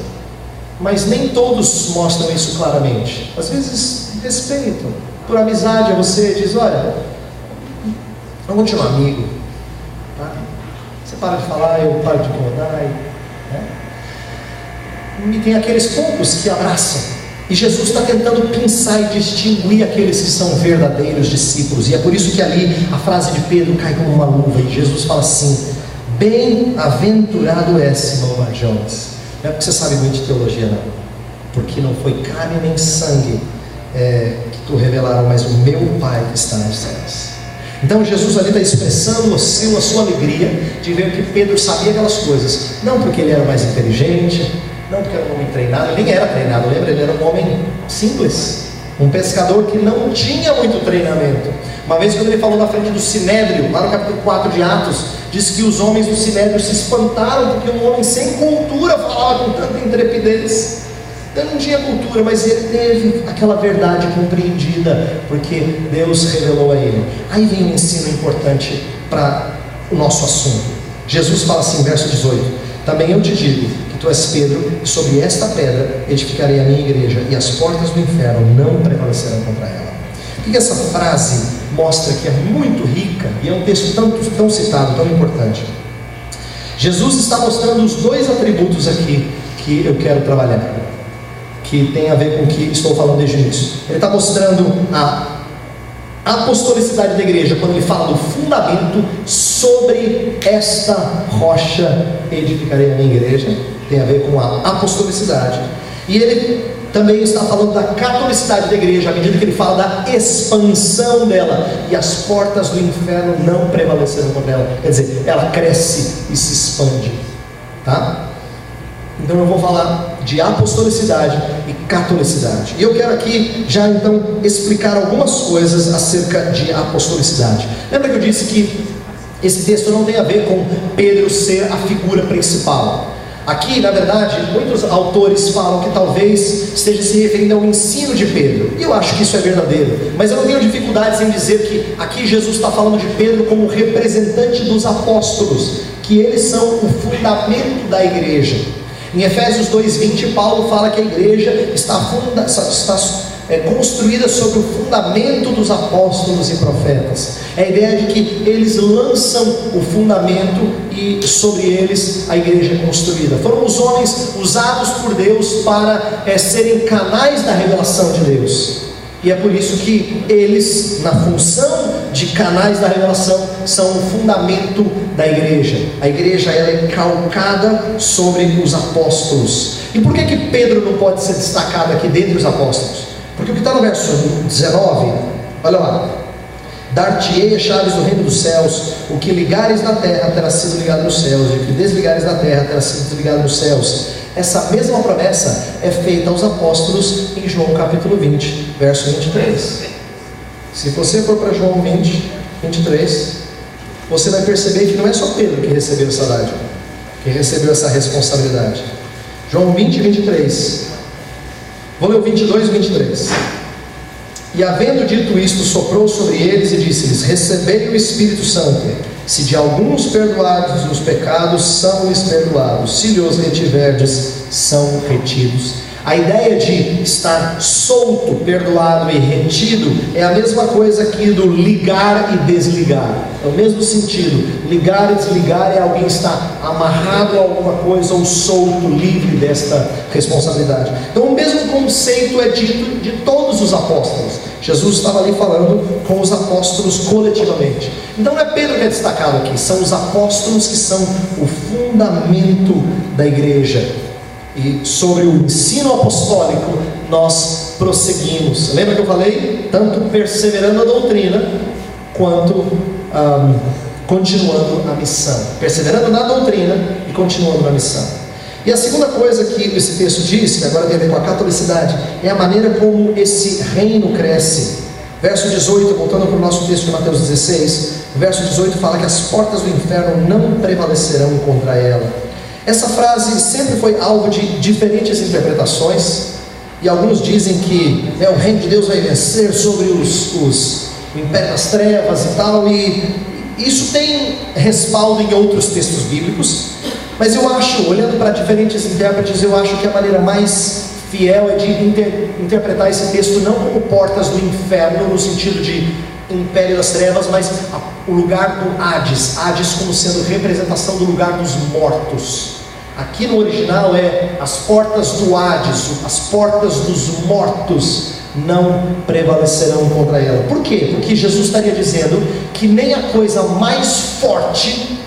S1: mas nem todos mostram isso claramente. Às vezes respeito, por amizade a você, diz: olha, Vamos continuar amigo, tá? Você para de falar, eu paro de incomodar, né? E tem aqueles poucos que abraçam. E Jesus está tentando pensar e distinguir aqueles que são verdadeiros discípulos. E é por isso que ali a frase de Pedro cai como uma luva. E Jesus fala assim: bem-aventurado és, Simão Bar-Jonas. Não é porque você sabe muito de teologia, não. Porque não foi carne nem sangue que tu revelaram, mas o meu Pai que está nos céus. Então Jesus ali está expressando a sua alegria de ver que Pedro sabia aquelas coisas. Não porque ele era mais inteligente, não porque era um homem treinado, ele nem era treinado, lembra? Ele era um homem simples, um pescador que não tinha muito treinamento. Uma vez quando ele falou na frente do Sinédrio, lá no capítulo 4 de Atos, diz que os homens do Sinédrio se espantaram porque um homem sem cultura falava com tanta intrepidez. Ele não tinha cultura, mas ele teve aquela verdade compreendida, porque Deus revelou a ele. Aí vem um ensino importante para o nosso assunto. Jesus fala assim, verso 18: também eu te digo que tu és Pedro, e sobre esta pedra edificarei a minha igreja, e as portas do inferno não prevalecerão contra ela. O que essa frase mostra que é muito rica, e é um texto tão citado, tão importante? Jesus está mostrando os dois atributos aqui que eu quero trabalhar, que tem a ver com o que estou falando desde o início. Ele está mostrando a apostolicidade da igreja, quando ele fala do fundamento. Sobre esta rocha edificarei a minha igreja, tem a ver com a apostolicidade. E ele também está falando da catolicidade da igreja, à medida que ele fala da expansão dela, e as portas do inferno não prevaleceram contra ela. Quer dizer, ela cresce e se expande, tá? Então eu vou falar de apostolicidade e catolicidade. E eu quero aqui já então explicar algumas coisas acerca de apostolicidade. Lembra que eu disse que esse texto não tem a ver com Pedro ser a figura principal? Aqui, na verdade, muitos autores falam que talvez esteja se referindo ao ensino de Pedro. E eu acho que isso é verdadeiro. Mas eu não tenho dificuldades em dizer que aqui Jesus está falando de Pedro como representante dos apóstolos, que eles são o fundamento da igreja. Em Efésios 2:20, Paulo fala que a igreja está construída sobre o fundamento dos apóstolos e profetas. É a ideia de que eles lançam o fundamento e sobre eles a igreja é construída. Foram os homens usados por Deus para serem canais da revelação de Deus. E é por isso que eles, na função de canais da revelação, são o fundamento da igreja. A igreja, ela é calcada sobre os apóstolos. E por que Pedro não pode ser destacado aqui dentre os apóstolos? Porque o que está no verso 19, olha lá: dar-te-ei as chaves do reino dos céus, o que ligares na terra terá sido ligado nos céus, e o que desligares na terra terá sido desligado nos céus. Essa mesma promessa é feita aos apóstolos em João capítulo 20, verso 23. Se você for para João 20, 23, você vai perceber que não é só Pedro que recebeu essa dádiva, que recebeu essa responsabilidade. João 20, 23. Vou ler o 22 e 23. E havendo dito isto, soprou sobre eles e disse-lhes: recebei o Espírito Santo. Se de alguns perdoados os pecados, são-lhes perdoados; se lhes retiverdes, são retidos. A ideia de estar solto, perdoado e retido é a mesma coisa aqui do ligar e desligar. É o mesmo sentido. Ligar e desligar é alguém estar amarrado a alguma coisa ou solto, livre desta responsabilidade. Então o mesmo conceito é dito de todos os apóstolos. Jesus estava ali falando com os apóstolos coletivamente. Então não é Pedro que é destacado aqui, são os apóstolos que são o fundamento da igreja. E sobre o ensino apostólico nós prosseguimos. Lembra que eu falei? Tanto perseverando na doutrina, quanto continuando a missão. Perseverando na doutrina e continuando na missão. E a segunda coisa que esse texto diz, que agora tem a ver com a catolicidade, é a maneira como esse reino cresce. Verso 18, voltando para o nosso texto de Mateus 16, verso 18 fala que as portas do inferno não prevalecerão contra ela. Essa frase sempre foi alvo de diferentes interpretações, e alguns dizem que o reino de Deus vai vencer sobre o império das trevas e tal, e isso tem respaldo em outros textos bíblicos, mas eu acho, olhando para diferentes intérpretes, eu acho que a maneira mais fiel é de interpretar esse texto não como portas do inferno, no sentido de império das trevas, mas o lugar do Hades, Hades como sendo representação do lugar dos mortos. Aqui no original é as portas do Hades, as portas dos mortos não prevalecerão contra ela. Por quê? Porque Jesus estaria dizendo que nem a coisa mais forte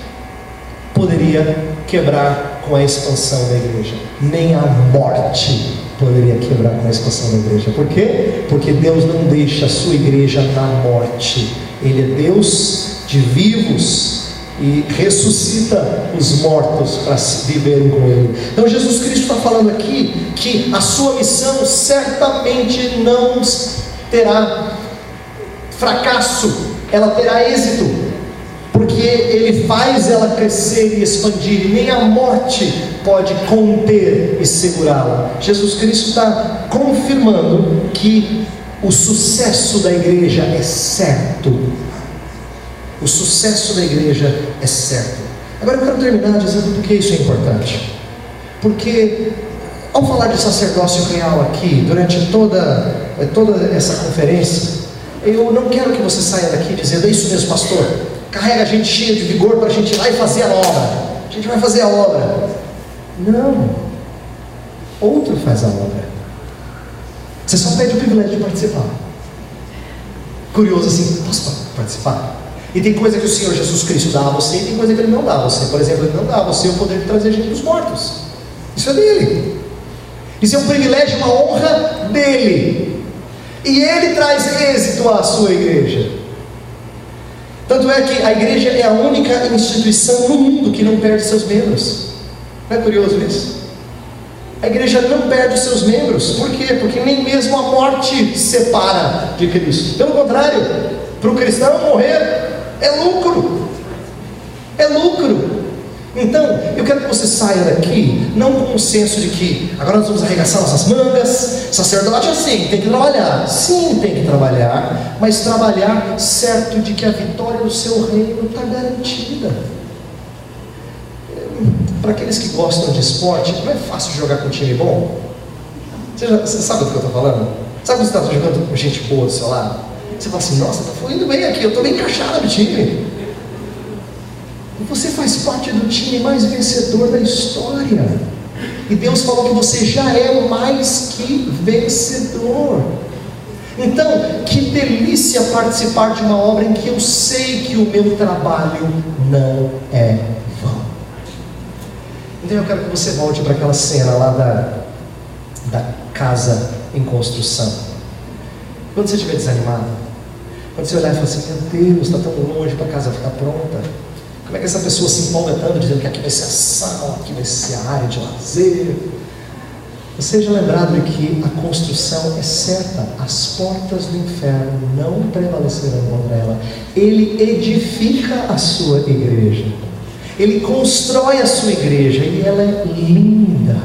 S1: poderia quebrar com a expansão da igreja, nem a morte poderia quebrar com a expansão da igreja. Por quê? Porque Deus não deixa a sua igreja na morte. Ele é Deus de vivos e ressuscita os mortos para viverem com Ele. Então Jesus Cristo está falando aqui que a sua missão certamente não terá fracasso, ela terá êxito, porque Ele faz ela crescer e expandir, e nem a morte pode conter e segurá-la. Jesus Cristo está confirmando que o sucesso da igreja é certo. O sucesso da igreja é certo. Agora eu quero terminar dizendo por que isso é importante. Porque ao falar de sacerdócio real aqui, durante toda essa conferência, eu não quero que você saia daqui dizendo: é isso mesmo, pastor, carrega a gente cheia de vigor para a gente ir lá e fazer a obra. A gente vai fazer a obra. Não, outro faz a obra. Você só pede o privilégio de participar. Curioso assim: posso participar? E tem coisa que o Senhor Jesus Cristo dá a você, e tem coisa que Ele não dá a você. Por exemplo, Ele não dá a você o poder de trazer gente dos mortos. Isso é dele. Isso é um privilégio, uma honra dele. E Ele traz êxito à sua igreja. Tanto é que a igreja é a única instituição no mundo que não perde seus membros. Não é curioso isso? A igreja não perde os seus membros. Por quê? Porque nem mesmo a morte separa de Cristo. Pelo contrário, para o cristão morrer é lucro. É lucro. Então, eu quero que você saia daqui não com o senso de que agora nós vamos arregaçar nossas mangas. Sacerdote assim, tem que trabalhar. Sim, tem que trabalhar, mas trabalhar certo de que a vitória do seu reino está garantida. Para aqueles que gostam de esporte, não é fácil jogar com um time bom? Você sabe do que eu estou falando? Sabe quando você está jogando com gente boa do seu lado? Você fala assim: nossa, está fluindo bem aqui, eu estou bem encaixado no time. Você faz parte do time mais vencedor da história. E Deus falou que você já é mais que vencedor. Então, que delícia participar de uma obra em que eu sei que o meu trabalho não é vão. Então eu quero que você volte para aquela cena lá da casa em construção. Quando você estiver desanimado, quando você olhar e falar assim: meu Deus, está tão longe para a casa ficar pronta. Como é que essa pessoa se empolga tanto, dizendo que aqui vai ser a sala, aqui vai ser a área de lazer? Seja lembrado de que a construção é certa. As portas do inferno não prevalecerão contra ela. Ele edifica a sua igreja. Ele constrói a sua igreja e ela é linda.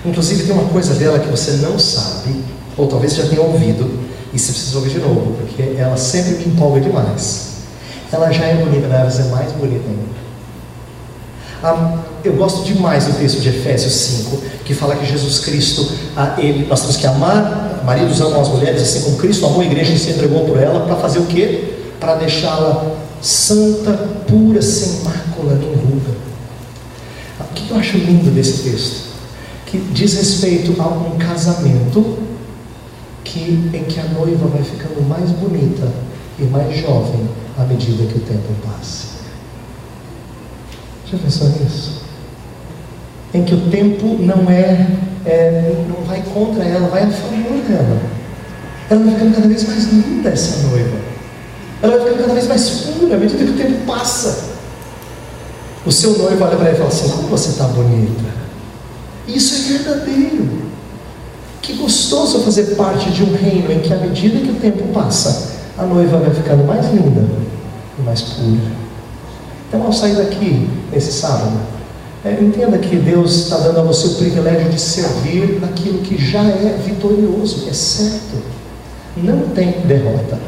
S1: Inclusive tem uma coisa dela que você não sabe, ou talvez já tenha ouvido, e você precisa ouvir de novo, porque ela sempre me empolga demais. Ela já é bonita, mas ela é mais bonita ainda. Eu gosto demais do texto de Efésios 5, que fala que Jesus Cristo, nós temos que amar, maridos amam as mulheres, assim como Cristo amou a igreja e se entregou por ela, para fazer o quê? Para deixá-la santa, pura, sem mácula nem ruga. O que eu acho lindo desse texto? Que diz respeito a um casamento em que a noiva vai ficando mais bonita e mais jovem à medida que o tempo passa. Já pensou nisso? Em que o tempo não vai contra ela, vai a favor dela. Ela vai ficando cada vez mais linda, essa noiva. Ela vai ficando cada vez mais pura à medida que o tempo passa. O seu noivo olha para ela e fala assim: como você está bonita. Isso é verdadeiro. Que gostoso fazer parte de um reino em que à medida que o tempo passa, a noiva vai ficando mais linda e mais pura. Então, ao sair daqui nesse sábado, entenda que Deus está dando a você o privilégio de servir naquilo que já é vitorioso, é certo. Não tem derrota.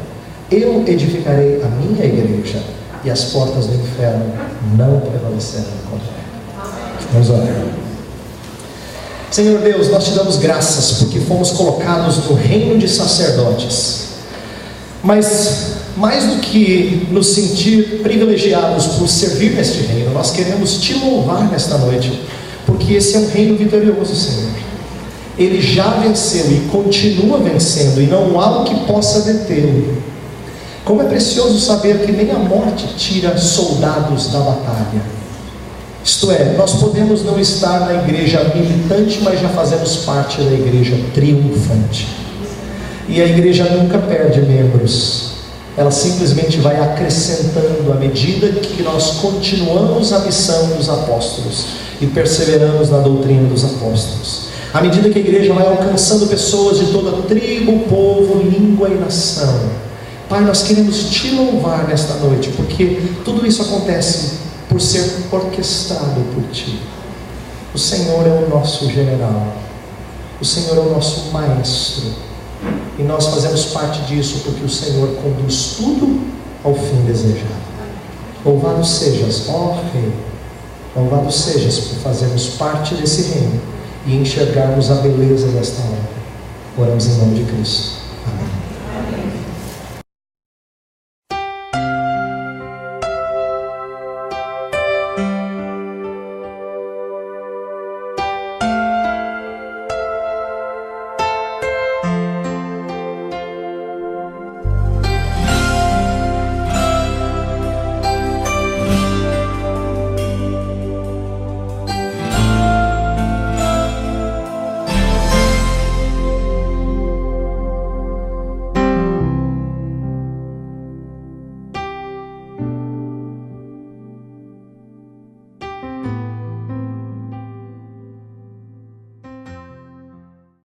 S1: Eu edificarei a minha igreja e as portas do inferno não prevalecerão contra ela. Vamos orar. Senhor Deus, nós te damos graças porque fomos colocados no reino de sacerdotes. Mas, mais do que nos sentir privilegiados por servir neste reino, nós queremos te louvar nesta noite, porque esse é um reino vitorioso, Senhor. Ele já venceu e continua vencendo, e não há o que possa detê-lo. Como é precioso saber que nem a morte tira soldados da batalha. Isto é, nós podemos não estar na igreja militante, mas já fazemos parte da igreja triunfante. E a igreja nunca perde membros, ela simplesmente vai acrescentando à medida que nós continuamos a missão dos apóstolos e perseveramos na doutrina dos apóstolos. À medida que a igreja vai alcançando pessoas de toda tribo, povo, língua e nação. Pai, nós queremos te louvar nesta noite, porque tudo isso acontece por ser orquestrado por ti. O Senhor é o nosso general, o Senhor é o nosso maestro, e nós fazemos parte disso porque o Senhor conduz tudo ao fim desejado. Louvado sejas, ó Rei, louvado sejas por fazermos parte desse reino e enxergarmos a beleza desta obra. Oramos em nome de Cristo. Amém.